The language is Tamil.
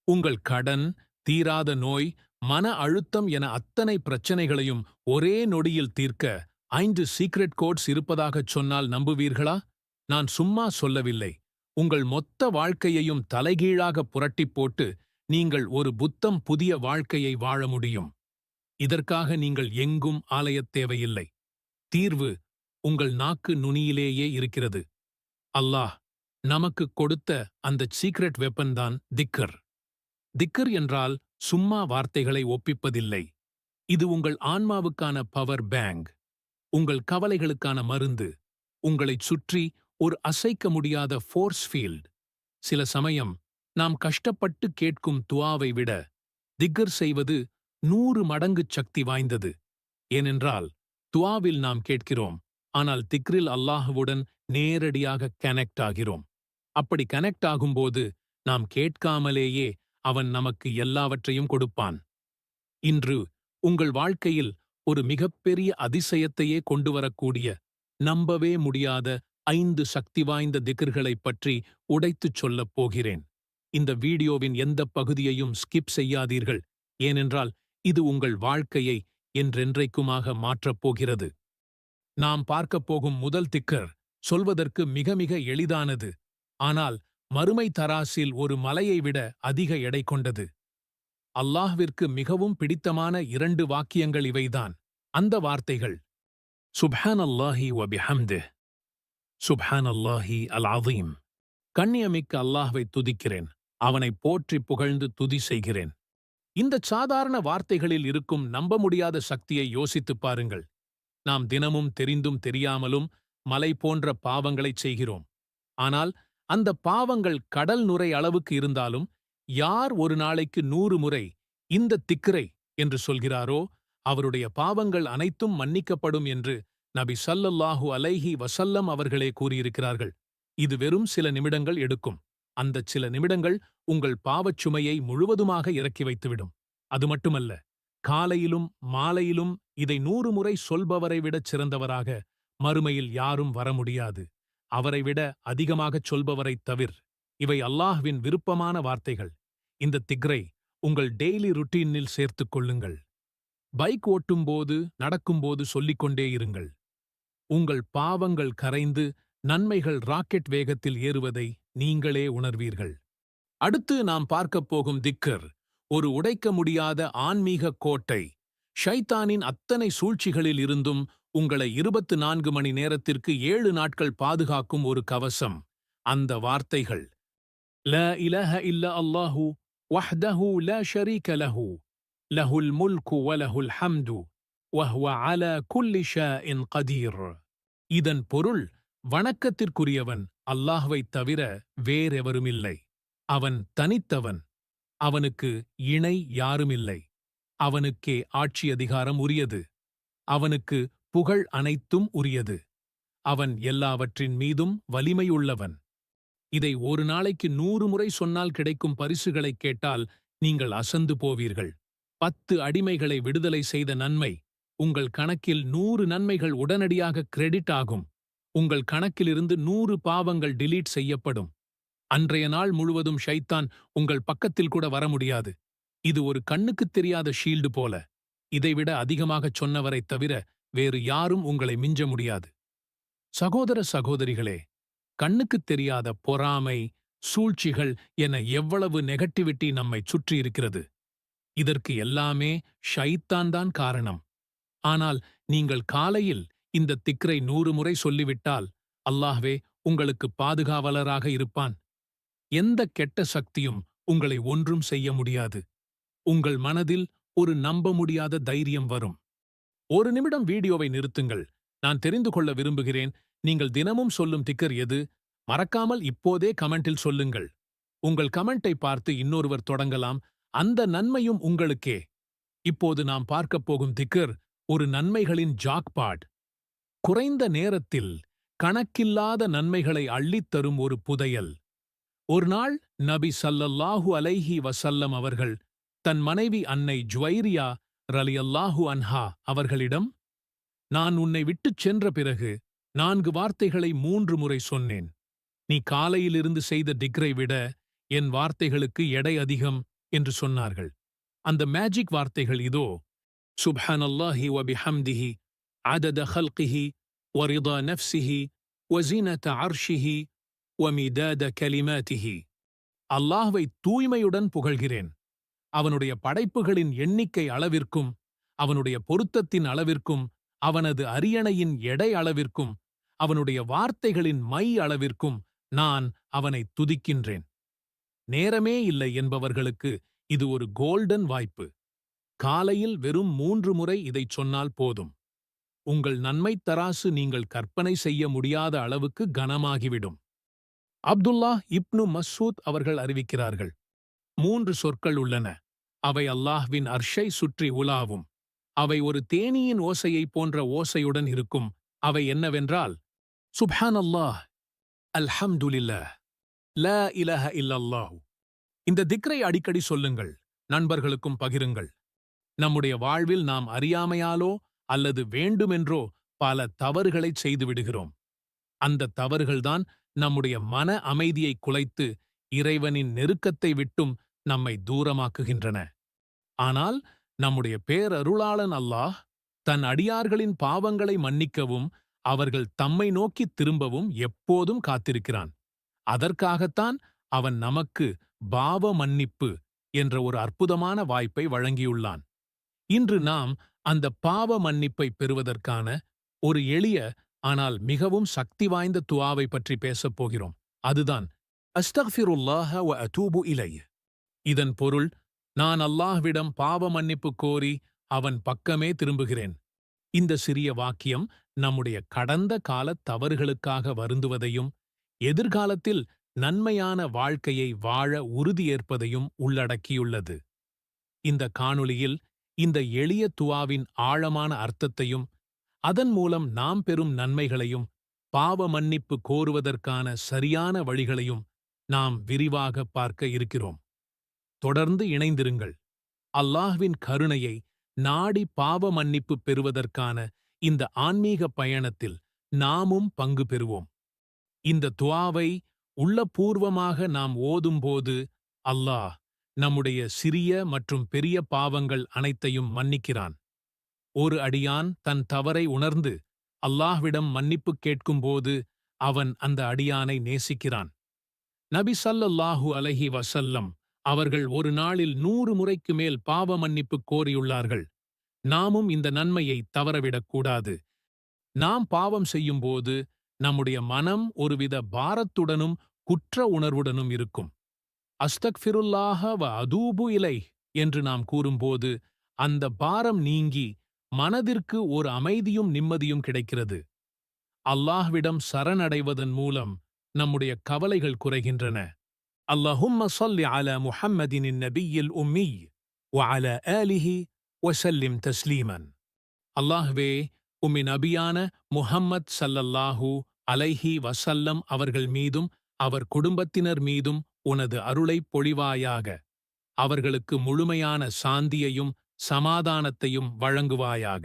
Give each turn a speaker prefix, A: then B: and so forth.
A: உங்கள் கடன், தீராத நோய், மன அழுத்தம் என அத்தனை பிரச்சனைகளையும் ஒரே நொடியில் தீர்க்க 5 சீக்ரெட் கோட்ஸ் இருப்பதாகச் சொன்னால் நம்புவீர்களா? நான் சும்மா சொல்லவில்லை. உங்கள் மொத்த வாழ்க்கையையும் தலைகீழாக புரட்டிப் போட்டு நீங்கள் ஒரு புத்தம் புதிய வாழ்க்கையை வாழ முடியும். இதற்காக நீங்கள் எங்கும் ஆலயத் தேவையில்லை. தீர்வு உங்கள் நாக்கு நுனியிலேயே இருக்கிறது. அல்லாஹ் நமக்குக் கொடுத்த அந்த சீக்ரெட் வெப்பன் தான் திக்கர். திக்கர் என்றால் சும்மா வார்த்தைகளை ஒப்பிப்பதில்லை. இது உங்கள் ஆன்மாவுக்கான பவர் பேங்க், உங்கள் கவலைகளுக்கான மருந்து, உங்களைச் சுற்றி ஒரு அசைக்க முடியாத ஃபோர்ஸ் ஃபீல்ட். சில சமயம் நாம் கஷ்டப்பட்டு கேட்கும் துஆவை விட திக்கர் செய்வது 100 மடங்கு சக்தி வாய்ந்தது. ஏனென்றால் துஆவில் நாம் கேட்கிறோம், ஆனால் திக்ரில் அல்லாஹ்வுடன் நேரடியாக கனெக்ட் ஆகிறோம். அப்படி கனெக்ட் ஆகும்போது நாம் கேட்காமலேயே அவன் நமக்கு எல்லாவற்றையும் கொடுப்பான். இன்று உங்கள் வாழ்க்கையில் ஒரு மிகப்பெரிய அதிசயத்தையே கொண்டுவரக்கூடிய, நம்பவே முடியாத 5 சக்தி வாய்ந்த திக்ர்களைப் பற்றி உடைத்துச் சொல்லப் போகிறேன். இந்த வீடியோவின் எந்தப் பகுதியையும் ஸ்கிப் செய்யாதீர்கள், ஏனென்றால் இது உங்கள் வாழ்க்கையை என்றென்றைக்குமாக மாற்றப் போகிறது. நாம் பார்க்கப் போகும் முதல் திக்கர் சொல்வதற்கு மிக மிக எளிதானது, ஆனால் மறுமை தராசில் ஒரு மலையை விட அதிக எடை கொண்டது. அல்லாஹ்விற்கு மிகவும் பிடித்தமான 2 வாக்கியங்கள் இவைதான். அந்த வார்த்தைகள் சுப்ஹானல்லாஹி வ பிஹம்திஹ், சுப்ஹானல்லாஹி அல் அதீம். கண்ணியமிக்க அல்லாஹ்வை துதிக்கிறேன், அவனை போற்றி புகழ்ந்து துதி செய்கிறேன். இந்தச் சாதாரண வார்த்தைகளில் இருக்கும் நம்ப முடியாத சக்தியை யோசித்துப் பாருங்கள். நாம் தினமும் தெரிந்தும் தெரியாமலும் மலை போன்ற பாவங்களைச் செய்கிறோம். ஆனால் அந்த பாவங்கள் கடல் நுரை அளவுக்கு இருந்தாலும், யார் ஒரு நாளைக்கு 100 முறை இந்த திக்ரை என்று சொல்கிறாரோ அவருடைய பாவங்கள் அனைத்தும் மன்னிக்கப்படும் என்று நபி ஸல்லல்லாஹு அலைஹி வஸல்லம் அவர்களே கூறியிருக்கிறார்கள். இது வெறும் சில நிமிடங்கள் எடுக்கும். அந்தச் சில நிமிடங்கள் உங்கள் பாவச் சுமையை முழுவதுமாக இறக்கி வைத்துவிடும். அது மட்டுமல்ல, காலையிலும் மாலையிலும் இதை 100 முறை சொல்பவரை விடச் சிறந்தவராக மறுமையில் யாரும் வர முடியாது. அவரை விட அதிகமாகச் சொல்பவரைத் தவிர. இவை அல்லாஹ்வின் விருப்பமான வார்த்தைகள். இந்த திக்ரை உங்கள் டெய்லி ருட்டீனில் சேர்த்துக் கொள்ளுங்கள். பைக் ஓட்டும்போது, நடக்கும்போது சொல்லிக்கொண்டே இருங்கள். உங்கள் பாவங்கள் கரைந்து நன்மைகள் ராக்கெட் வேகத்தில் ஏறுவதை நீங்களே உணர்வீர்கள். அடுத்து நாம் பார்க்கப் போகும் திக்கர் ஒரு உடைக்க முடியாத ஆன்மீக கோட்டை. ஷைத்தானின் அத்தனை சூழ்ச்சிகளில் இருந்தும் உங்களை 24 மணி நேரத்திற்கு 7 நாட்கள் பாதுகாக்கும் ஒரு கவசம். அந்த வார்த்தைகள் லா இலாஹ இல்லா அல்லாஹு வஹ்தஹு லா ஷரீக லஹு லஹுல் முல்கு வலஹுல் ஹம்து வஹ்வ அலா குல்லி ஷைஇன் கதீர். இதன் பொருள், வணக்கத்திற்குரியவன் அல்லாஹ்வைத் தவிர வேறெவருமில்லை. அவன் தனித்தவன், அவனுக்கு இணை யாருமில்லை. அவனுக்கே ஆட்சி அதிகாரம் உரியது. அவனுக்கு புகழ் அனைத்தும் உரியது. அவன் எல்லாவற்றின் மீதும் வலிமையுள்ளவன். இதை ஒரு நாளைக்கு 100 முறை சொன்னால் கிடைக்கும் பரிசுகளைக் கேட்டால் நீங்கள் அசந்து போவீர்கள். 10 அடிமைகளை விடுதலை செய்த நன்மை. உங்கள் கணக்கில் 100 நன்மைகள் உடனடியாக கிரெடிட் ஆகும். உங்கள் கணக்கிலிருந்து 100 பாவங்கள் டிலீட் செய்யப்படும். அன்றைய நாள் முழுவதும் ஷைத்தான் உங்கள் பக்கத்தில் கூட வர முடியாது. இது ஒரு கண்ணுக்குத் தெரியாத ஷீல்டு போல. இதைவிட அதிகமாகச் சொன்னவரைத் தவிர வேறு யாரும் உங்களை மிஞ்ச முடியாது. சகோதர சகோதரிகளே, கண்ணுக்குத் தெரியாத பொறாமை, சூழ்ச்சிகள் என எவ்வளவு நெகட்டிவிட்டி நம்மைச் சுற்றியிருக்கிறது. இதற்கு எல்லாமே ஷைத்தான் தான் காரணம். ஆனால் நீங்கள் காலையில் இந்த திக்ரை 100 முறை சொல்லிவிட்டால் அல்லாஹ்வே உங்களுக்கு பாதுகாவலராக இருப்பான். எந்த கெட்ட சக்தியும் உங்களை ஒன்றும் செய்ய முடியாது. உங்கள் மனதில் ஒரு நம்ப முடியாத தைரியம் வரும். ஒரு நிமிடம் வீடியோவை நிறுத்துங்கள். நான் தெரிந்து கொள்ள விரும்புகிறேன், நீங்கள் தினமும் சொல்லும் திக்கர் எது? மறக்காமல் இப்போதே கமெண்டில் சொல்லுங்கள். உங்கள் கமெண்டை பார்த்து இன்னொருவர் தொடங்கலாம். அந்த நன்மையும் உங்களுக்கே. இப்போது நாம் பார்க்கப் போகும் திக்கர் ஒரு நன்மைகளின் ஜாக்பாட். குறைந்த நேரத்தில் கணக்கில்லாத நன்மைகளை அள்ளித்தரும் ஒரு புதையல். ஒரு நாள் நபி ஸல்லல்லாஹு அலைஹி வஸல்லம் அவர்கள் தன் மனைவி அன்னை ஜுவைரியா ரலியல்லாஹு அன்ஹா அவர்களிடம், நான் உன்னை விட்டுச் சென்ற பிறகு 4 வார்த்தைகளை 3 முறை சொன்னேன். நீ காலையிலிருந்து செய்த திக்ரை விட என் வார்த்தைகளுக்கு எடை அதிகம் என்று சொன்னார்கள். அந்த மேஜிக் வார்த்தைகள் இதோ: சுப்ஹானல்லாஹி வ பிஹம்திஹி அதத ஹல்கிஹி வரிதா நஃப்ஸிஹி வஸீனத அர்ஷிஹி வமிதாத கலிமாத்திஹி. அல்லாஹ்வை தூய்மையுடன் புகழ்கிறேன். அவனுடைய படைப்புகளின் எண்ணிக்கை அளவிற்கும், அவனுடைய பொருத்தத்தின் அளவிற்கும், அவனது அரியணையின் எடை அளவிற்கும், அவனுடைய வார்த்தைகளின் மை அளவிற்கும் நான் அவனை துதிக்கின்றேன். நேரமே இல்லை என்பவர்களுக்கு இது ஒரு கோல்டன் வாய்ப்பு. காலையில் வெறும் 3 முறை இதைச் சொன்னால் போதும். உங்கள் நன்மைத் தராசு நீங்கள் கற்பனை செய்ய முடியாத அளவுக்கு கனமாகிவிடும். அப்துல்லா இப்னு மஸ்ஊத் அவர்கள் அறிவிக்கிறார்கள். 3 சொற்கள் உள்ளன. அவை அல்லாஹ்வின் அர்ஷை சுற்றி உலாவும். அவை ஒரு தேனீயின் ஓசையைப் போன்ற ஓசையுடன் இருக்கும். அவை என்னவென்றால், சுப்ஹானல்லாஹ், அல்ஹம்துலில்லாஹ், லா இலாஹ இல்லல்லாஹ். இந்த திக்ரை அடிக்கடி சொல்லுங்கள். நண்பர்களுக்கும் பகிருங்கள். நம்முடைய வாழ்வில் நாம் அறியாமையாலோ அல்லது வேண்டுமென்றோ பல தவறுகளைச் செய்துவிடுகிறோம். அந்த தவறுகள்தான் நம்முடைய மன அமைதியை குலைத்து இறைவனின் நெருக்கத்தை விட்டும் நம்மை தூரமாக்குகின்றன. ஆனால் நம்முடைய பேரருளாளன் அல்லாஹ் தன் அடியார்களின் பாவங்களை மன்னிக்கவும் அவர்கள் தம்மை நோக்கித் திரும்பவும் எப்போதும் காத்திருக்கிறான். அதற்காகத்தான் அவன் நமக்கு பாவ மன்னிப்பு என்ற ஒரு அற்புதமான வாய்ப்பை வழங்கியுள்ளான். இன்று நாம் அந்த பாவ மன்னிப்பை பெறுவதற்கான ஒரு எளிய ஆனால் மிகவும் சக்தி வாய்ந்த துஆவை பற்றி பேசப் போகிறோம். அதுதான் அஸ்தக்ஃபிருல்லாஹ வ அதூபு இலைஹ். இதன் பொருள், நான் அல்லாஹ்விடம் பாவ மன்னிப்பு கோரி அவன் பக்கமே திரும்புகிறேன். இந்த சிறிய வாக்கியம் நம்முடைய கடந்த காலத் தவறுகளுக்காக வருந்துவதையும் எதிர்காலத்தில் நன்மையான வாழ்க்கையை வாழ உறுதியேற்பதையும் உள்ளடக்கியுள்ளது. இந்த காணொளியில் இந்த எளிய துஆவின் ஆழமான அர்த்தத்தையும் அதன் மூலம் நாம் பெறும் நன்மைகளையும் பாவ மன்னிப்பு கோருவதற்கான சரியான வழிகளையும் நாம் விரிவாக பார்க்க இருக்கிறோம். தொடர்ந்து இணைந்திருங்கள். அல்லாஹ்வின் கருணையை நாடி பாவ மன்னிப்பு பெறுவதற்கான இந்த ஆன்மீக பயணத்தில் நாமும் பங்கு பெறுவோம். இந்த துஆவை உள்ளபூர்வமாக நாம் ஓதும்போது அல்லாஹ் நம்முடைய சிறிய மற்றும் பெரிய பாவங்கள் அனைத்தையும் மன்னிக்கிறான். ஒரு அடியான் தன் தவறை உணர்ந்து அல்லாஹ்விடம் மன்னிப்பு கேட்கும்போது அவன் அந்த அடியானை நேசிக்கிறான். நபி ஸல்லல்லாஹு அலைஹி வஸல்லம் அவர்கள் ஒரு நாளில் 100 முறைக்கு மேல் பாவ மன்னிப்பு கோரியுள்ளார்கள். நாமும் இந்த நன்மையை தவறவிடக்கூடாது. நாம் பாவம் செய்யும்போது நம்முடைய மனம் ஒருவித பாரத்துடனும் குற்ற உணர்வுடனும் இருக்கும். அஸ்தக்ஃபிருல்லாஹ வ அதூபு இலைஹ் என்று நாம் கூறும்போது அந்த பாரம் நீங்கி மனதிற்கு ஒரு அமைதியும் நிம்மதியும் கிடைக்கிறது. அல்லாஹ்விடம் சரணடைவதன் மூலம் நம்முடைய கவலைகள் குறைகின்றன. அல்லாஹும்ம ஸல்லி அலா முஹம்மதின் நபியில் உம்மி வ அலா ஆலிஹி வ ஸல்லிம் தஸ்லீமன். அல்லாஹ்வே, உம்மி நபியான முஹம்மத் ஸல்லல்லாஹு அலைஹி வஸல்லம் அவர்கள் மீதும் அவர் குடும்பத்தினர் மீதும் உனது அருளைப் பொழிவாயாக. அவர்களுக்கு முழுமையான சாந்தியையும் சமாதானத்தையும் வழங்குவாயாக.